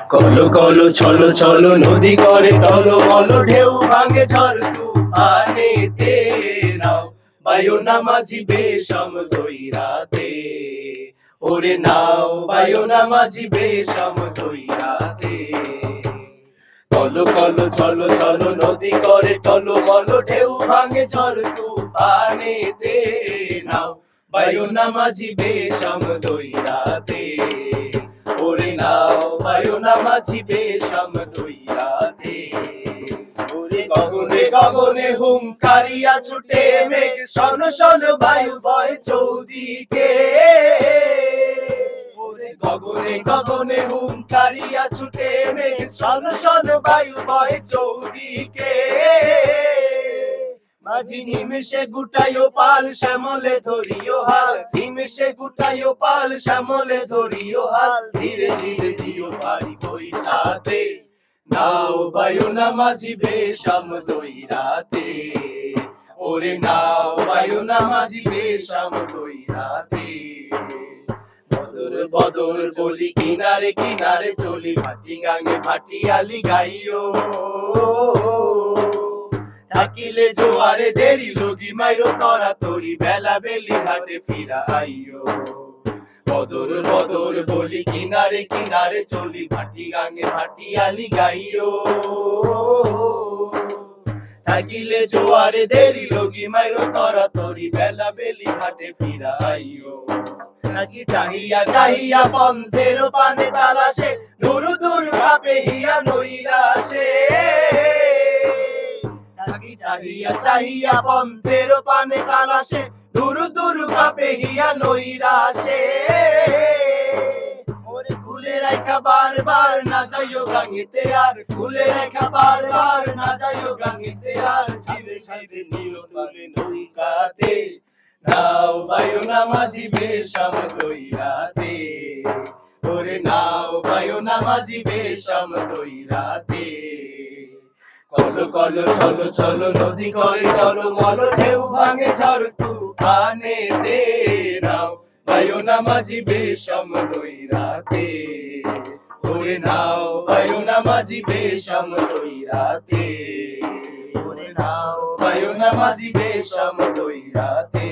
কলো কলো ছলো ছলো নদী করে টলমল, ঢেউ ভাঙে ঝড় তুফানেতে। নাও বায়ু না মাঝি বেশম দইরাতে, ওরে নাও বায়ু না মাঝি বেশম দইরাতে। কলো কলো ছলো ছলো নদী করে টলমল, ঢেউ ভাঙে ঝড় তুফানেতে। নাও বায়ু না মাঝি বেশম দইরাতে, ওরে নাও বায়ু না মাঝি বেশম দইরাতে। ওরে গগনে গগনে হুঙ্কারিয়া ছুটে মেঘ, শোন শোন বায়ু বয় চৌদিকে। ওরে গগনে গগনে হুঙ্কারিয়া ছুটে মেঘ, শোন শোন বায়ু বয় চৌদিকে। মাঝি নিমেষে গুটাইও পাল, শ্যামলে ধরিও হাল। নিমেষে গুটাইও পাল, শ্যামলে ধরিও হাল। ধীরে ধীরে দিও পারি বইটাতে, নাও বায়ু না মাঝি বেশম দইরাতে। ওরে নাও বায়ু না মাঝি বেশম দইরাতে। বদর বদর বলি কিনারে কিনারে চলি, ভাটি গাঙে ভাটিয়ালি গাইও। থাকিলে জোয়ারে দেরি লগি মাইরো তরা তরি, বেলা বেলি ঘাটে ফিরা আইও। বদর বদর বলি কিনারে কিনারে চলি, ভাটি গাঙে ভাটিয়ালি গাইও। থাকিলে জোয়ারে দেরি লগি মাইরো তরা তরি, বেলা বেলি ঘাটে ফিরা আইও। নাকি চাহিয়া চাহিয়া পন্থের পানে তালাশে, দূর দূর কাপে হিয়া নইরাশে। নাকি চাহিয়া চাহিয়া পন্থের পানে তালাশে, দূর দূর কাপে হিয়া নইরাশে। ওরে খুলে রাখা বারবার না যাইও গাঙিতে আর, খুলে রাখা বারবার না যাইও গাঙিতে আর। ধীরে ধীরে নিও তুলে নৌকাতে, নাও বায়ু না মাঝি বেশম দইরাতে। ওরে নাও বায়ু না মাঝি বেশম দইরাতে। কলো কলো ছলো ছলো নদী করে টলমল, ঢেউ ভাঙে ঝড় তুফানেতে। নাও বায়ু না মাঝি বেশম দইরাতে, ওরে নাও বায়ু না মাঝি বেশম দইরাতে। ওরে নাও বায়ু না মাঝি বেশম দইরাতে।